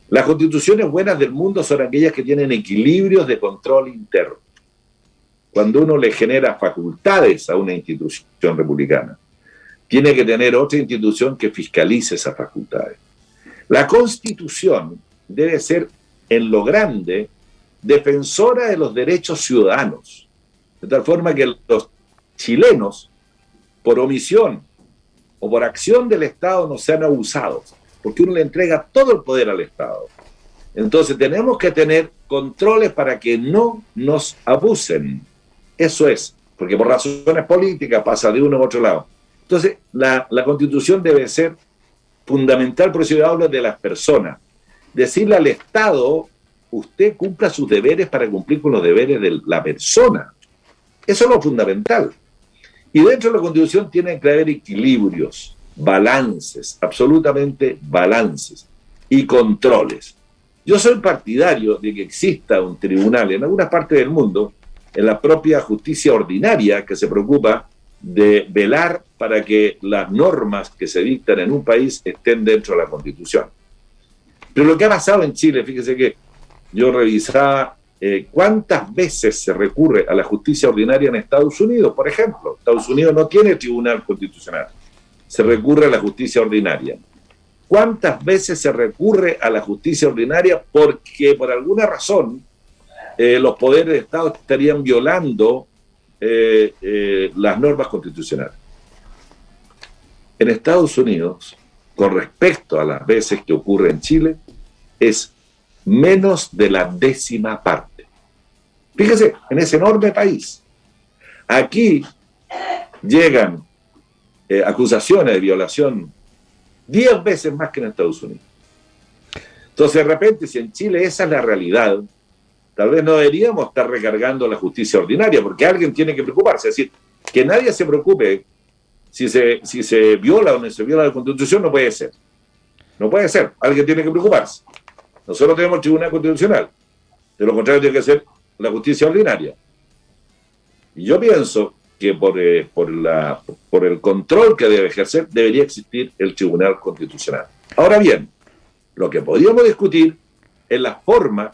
las constituciones buenas del mundo son aquellas que tienen equilibrios de control interno. Cuando uno le genera facultades a una institución republicana, tiene que tener otra institución que fiscalice esas facultades. La Constitución debe ser, en lo grande, defensora de los derechos ciudadanos, de tal forma que los chilenos, por omisión o por acción del Estado, no sean abusados, porque uno le entrega todo el poder al Estado. Entonces tenemos que tener controles para que no nos abusen. Eso es, porque por razones políticas pasa de uno a otro lado. Entonces la Constitución debe ser fundamental, por eso yo hablo de las personas. Decirle al Estado, usted cumpla sus deberes para cumplir con los deberes de la persona. Eso es lo fundamental. Y dentro de la Constitución tienen que haber equilibrios, balances, absolutamente balances y controles. Yo soy partidario de que exista un tribunal en algunas partes del mundo, en la propia justicia ordinaria, que se preocupa de velar para que las normas que se dictan en un país estén dentro de la Constitución. Pero lo que ha pasado en Chile, fíjese que yo revisaba cuántas veces se recurre a la justicia ordinaria en Estados Unidos, por ejemplo. Estados Unidos no tiene tribunal constitucional, se recurre a la justicia ordinaria. ¿Cuántas veces se recurre a la justicia ordinaria porque por alguna razón los poderes de Estado estarían violando las normas constitucionales? En Estados Unidos, con respecto a las veces que ocurre en Chile, es menos de la 10ª parte. Fíjese, en ese enorme país. Aquí llegan acusaciones de violación 10 veces más que en Estados Unidos. Entonces, de repente, si en Chile esa es la realidad, tal vez no deberíamos estar recargando la justicia ordinaria, porque alguien tiene que preocuparse. Es decir, que nadie se preocupe si se viola o no se viola la Constitución, no puede ser. No puede ser. Alguien tiene que preocuparse. Nosotros tenemos el Tribunal Constitucional. De lo contrario, tiene que ser la justicia ordinaria. Y yo pienso que por el control que debe ejercer, debería existir el Tribunal Constitucional. Ahora bien, lo que podríamos discutir es la forma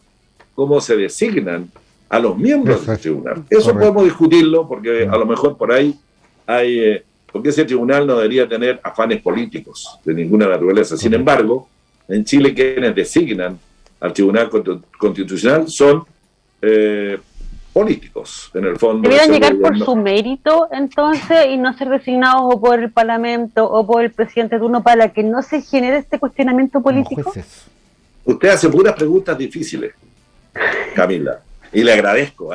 como se designan a los miembros del tribunal. Eso podemos discutirlo, porque a lo mejor por ahí hay... porque ese tribunal no debería tener afanes políticos de ninguna naturaleza. Sin embargo, en Chile quienes designan al Tribunal Constitucional son políticos, en el fondo. Deberían llegar por su mérito, entonces, y no ser designados o por el Parlamento o por el presidente de turno, para que no se genere este cuestionamiento político. Usted hace puras preguntas difíciles, Camila, y le agradezco,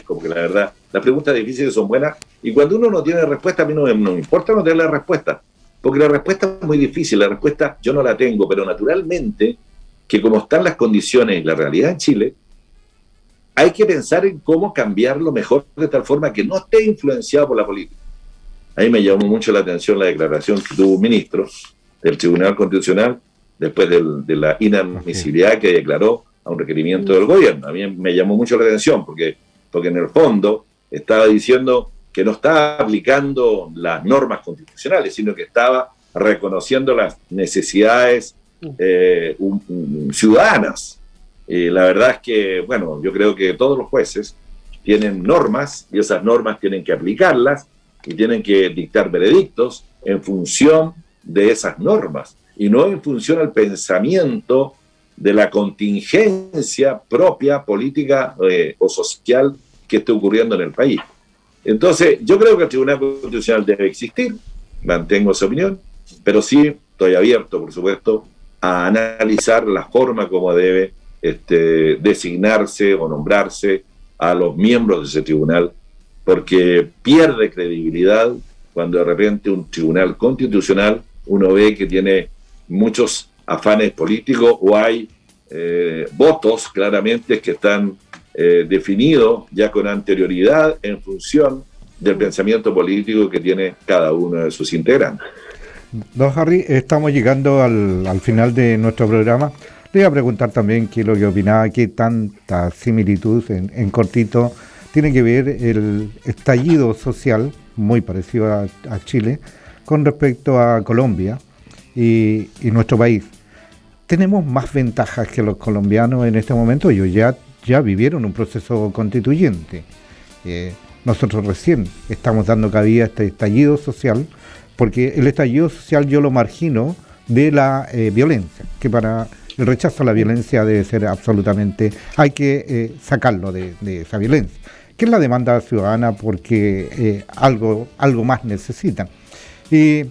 porque la verdad, las preguntas difíciles son buenas, y cuando uno no tiene respuesta, a mí no me importa no tener la respuesta, porque la respuesta es muy difícil, la respuesta yo no la tengo, pero naturalmente, que como están las condiciones y la realidad en Chile, hay que pensar en cómo cambiarlo mejor de tal forma que no esté influenciado por la política. A mí me llamó mucho la atención la declaración que tuvo un ministro del Tribunal Constitucional después de la inadmisibilidad que declaró a un requerimiento del gobierno. A mí me llamó mucho la atención porque en el fondo estaba diciendo que no estaba aplicando las normas constitucionales, sino que estaba reconociendo las necesidades ciudadanas. La verdad es que, bueno, yo creo que todos los jueces tienen normas y esas normas tienen que aplicarlas y tienen que dictar veredictos en función de esas normas y no en función al pensamiento de la contingencia propia, política o social que esté ocurriendo en el país. Entonces, yo creo que el Tribunal Constitucional debe existir, mantengo esa opinión, pero sí estoy abierto, por supuesto, a analizar la forma como debe designarse o nombrarse a los miembros de ese tribunal, porque pierde credibilidad cuando de repente un tribunal constitucional uno ve que tiene muchos afanes políticos o hay votos claramente que están definidos ya con anterioridad en función del pensamiento político que tiene cada uno de sus integrantes. Don Harry, estamos llegando al final de nuestro programa. Le iba a preguntar también qué es lo que opinaba, qué tanta similitud en cortito tiene que ver el estallido social, muy parecido a Chile, con respecto a Colombia y nuestro país. ¿Tenemos más ventajas que los colombianos en este momento? Ellos ya vivieron un proceso constituyente. Nosotros recién estamos dando cabida a este estallido social, porque el estallido social yo lo margino de la violencia, que para el rechazo a la violencia debe ser absolutamente, hay que sacarlo de esa violencia, que es la demanda ciudadana, porque algo más necesitan. Y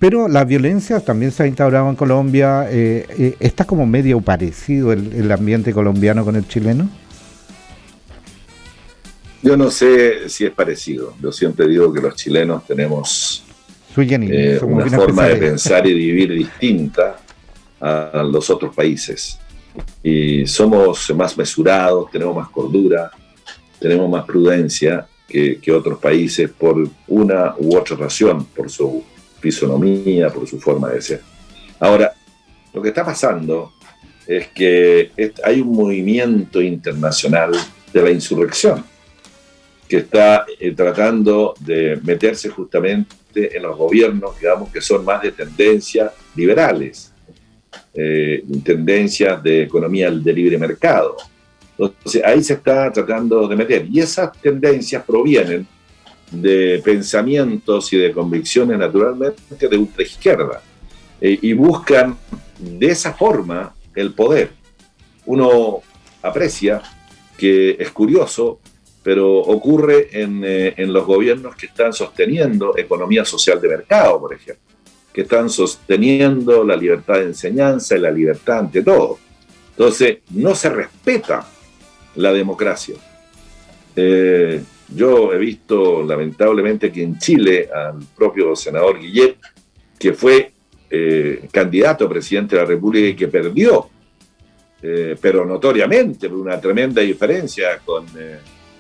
Pero la violencia también se ha instaurado en Colombia. ¿Está como medio parecido el ambiente colombiano con el chileno? Yo no sé si es parecido. Yo siempre digo que los chilenos tenemos una forma de pensar y de vivir distinta a los otros países. Y somos más mesurados, tenemos más cordura, tenemos más prudencia que otros países por una u otra razón, por su fisonomía, por su forma de ser. Ahora, lo que está pasando es que hay un movimiento internacional de la insurrección que está tratando de meterse justamente en los gobiernos, digamos, que son más de tendencias liberales, tendencias de economía de libre mercado. Entonces, ahí se está tratando de meter. Y esas tendencias provienen de pensamientos y de convicciones naturalmente de ultraizquierda, y buscan de esa forma el poder. Uno aprecia que es curioso, pero ocurre en los gobiernos que están sosteniendo economía social de mercado, por ejemplo, que están sosteniendo la libertad de enseñanza y la libertad ante todo. Entonces, no se respeta la democracia. Yo he visto, lamentablemente, que en Chile al propio senador Guillet, que fue candidato a presidente de la República y que perdió, pero notoriamente, por una tremenda diferencia con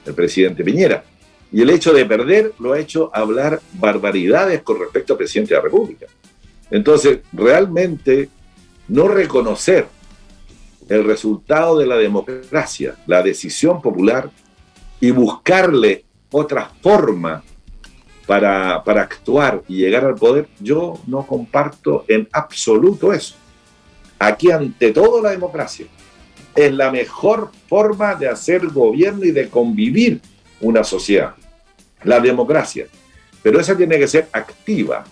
el presidente Piñera. Y el hecho de perder lo ha hecho hablar barbaridades con respecto al presidente de la República. Entonces, realmente, no reconocer el resultado de la democracia, la decisión popular, y buscarle otra forma para actuar y llegar al poder, yo no comparto en absoluto eso. Aquí, ante todo, la democracia es la mejor forma de hacer gobierno y de convivir una sociedad, la democracia. Pero esa tiene que ser activa.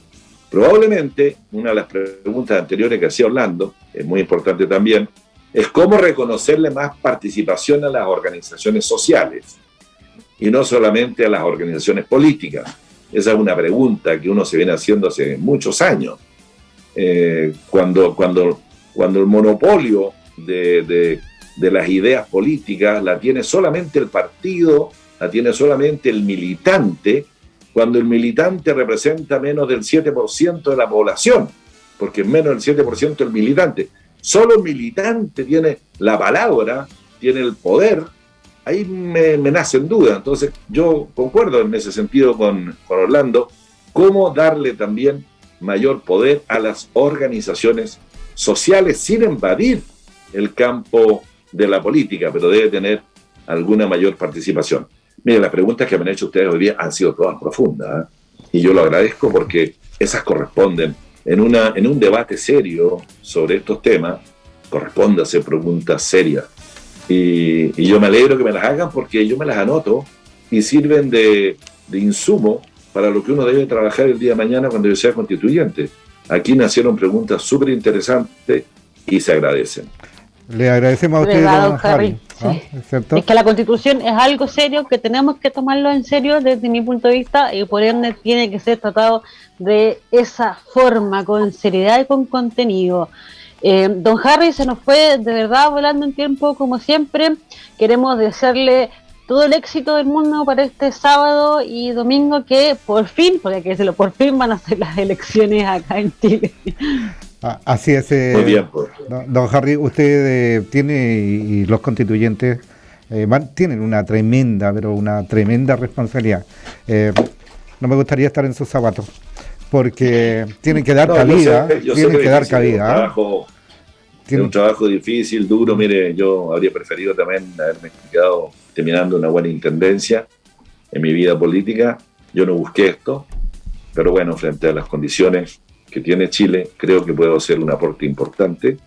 Probablemente, una de las preguntas anteriores que hacía Orlando, es muy importante también, es cómo reconocerle más participación a las organizaciones sociales y no solamente a las organizaciones políticas. Esa es una pregunta que uno se viene haciendo hace muchos años. Cuando el monopolio de las ideas políticas la tiene solamente el partido, la tiene solamente el militante, cuando el militante representa menos del 7% de la población, porque es menos del 7% el militante. Solo el militante tiene la palabra, tiene el poder. Ahí me nace en duda. Entonces yo concuerdo en ese sentido con Orlando, cómo darle también mayor poder a las organizaciones sociales sin invadir el campo de la política, pero debe tener alguna mayor participación. Mire, las preguntas que me han hecho ustedes hoy día han sido todas profundas, y yo lo agradezco porque esas corresponden en un debate serio sobre estos temas, corresponde hacer preguntas serias. Y yo me alegro que me las hagan porque yo me las anoto y sirven de insumo para lo que uno debe trabajar el día de mañana cuando yo sea constituyente. Aquí nacieron preguntas súper interesantes y se agradecen. Le agradecemos a usted, don Harry. Sí. Es que la Constitución es algo serio que tenemos que tomarlo en serio desde mi punto de vista, y por ende tiene que ser tratado de esa forma, con seriedad y con contenido. Don Harry, se nos fue de verdad volando en tiempo como siempre. Queremos desearle todo el éxito del mundo para este sábado y domingo, que por fin, porque hay que decirlo, por fin van a ser las elecciones acá en Chile. Así es. Muy bien, pues. Don Harry, usted tiene, y los constituyentes tienen una tremenda responsabilidad. No me gustaría estar en sus zapatos, porque tienen que dar cabida. Tienen que dar cabida. Es un trabajo difícil, duro. Mire, yo habría preferido también haberme quedado terminando una buena intendencia en mi vida política. Yo no busqué esto, pero bueno, frente a las condiciones que tiene Chile, creo que puedo hacer un aporte importante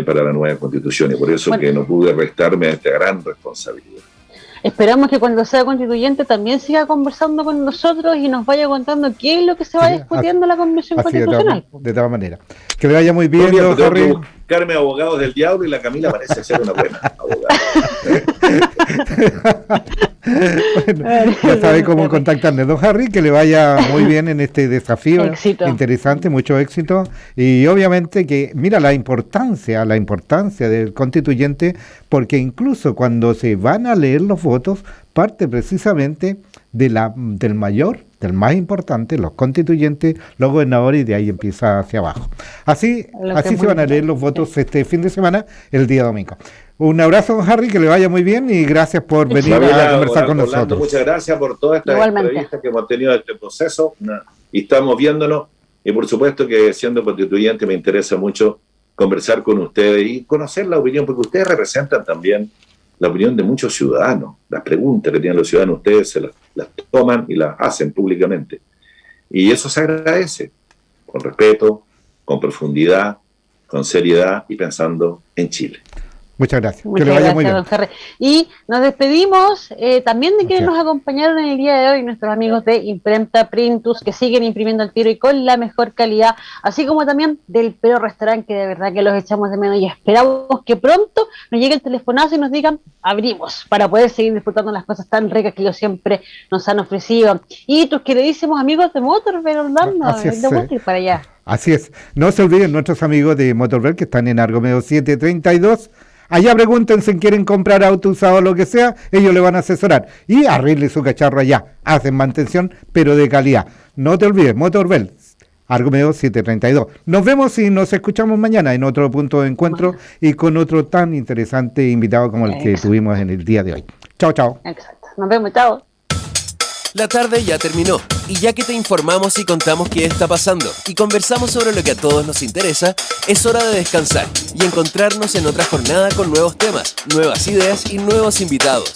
para la nueva Constitución, y por eso que no pude restarme a esta gran responsabilidad. Esperamos que cuando sea constituyente también siga conversando con nosotros y nos vaya contando qué es lo que se va discutiendo en la Convención Constitucional. De todas maneras. Que le vaya muy bien, don Harry. Tengo que buscarme abogados del diablo, y la Camila parece ser una buena abogada. Bueno, ya sabe cómo contactarle, don Harry, que le vaya muy bien en este desafío. Éxito. Interesante, mucho éxito. Y obviamente que, mira la importancia del constituyente, porque incluso cuando se van a leer los votos, parte precisamente del más importante, los constituyentes, los gobernadores, y de ahí empieza hacia abajo. Así se van a leer los votos este fin de semana, el día domingo. Un abrazo, don Harry, que le vaya muy bien y gracias por venir a conversar con nosotros. Muchas gracias por todas estas entrevistas que hemos tenido en este proceso y estamos viéndonos. Y por supuesto que siendo constituyente me interesa mucho conversar con ustedes y conocer la opinión, porque ustedes representan también la opinión de muchos ciudadanos. Las preguntas que tienen los ciudadanos, ustedes las toman y las hacen públicamente. Y eso se agradece, con respeto, con profundidad, con seriedad y pensando en Chile. Muchas gracias. Muchas gracias, don Harry. Y nos despedimos también de quienes nos acompañaron en el día de hoy, nuestros amigos de Imprenta Printus, que siguen imprimiendo al tiro y con la mejor calidad, así como también del Pero Restaurant, que de verdad que los echamos de menos y esperamos que pronto nos llegue el telefonazo y nos digan, abrimos, para poder seguir disfrutando las cosas tan ricas que ellos siempre nos han ofrecido. Y tus queridísimos amigos de Motorvel, Orlando, de para allá. Así es. No se olviden nuestros amigos de Motorvel que están en Argomeo 732. Allá pregunten si quieren comprar auto usado o lo que sea, ellos le van a asesorar. Y arregle su cacharro allá. Hacen mantención, pero de calidad. No te olvides, Motorvel, Argomeo 732. Nos vemos y nos escuchamos mañana en otro punto de encuentro y con otro tan interesante invitado como el que tuvimos en el día de hoy. Chao, chao. Exacto. Nos vemos, chao. La tarde ya terminó, y ya que te informamos y contamos qué está pasando, y conversamos sobre lo que a todos nos interesa, es hora de descansar y encontrarnos en otra jornada con nuevos temas, nuevas ideas y nuevos invitados.